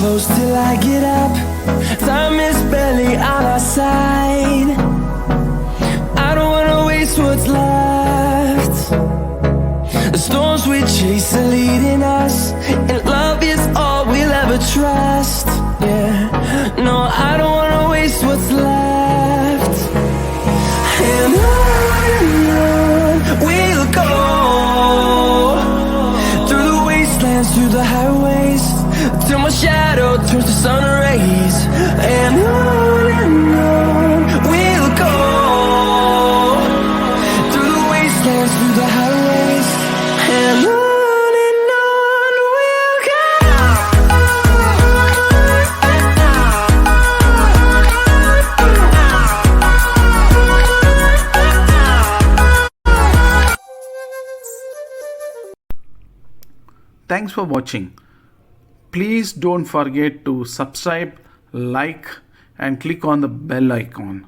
close till I get up. Time is barely on our side. I don't wanna waste what's left. The storms we chase are leading us, and love is all we'll ever trust. Yeah, no, I don't wanna waste what's left. And on we'll go, through the wastelands, through the highways, till my shadow turns to sun rays. And on we'll go, through the wastelands, through the highways, and on we'll go. Thanks for watching. Please don't forget to subscribe, like, and click on the bell icon.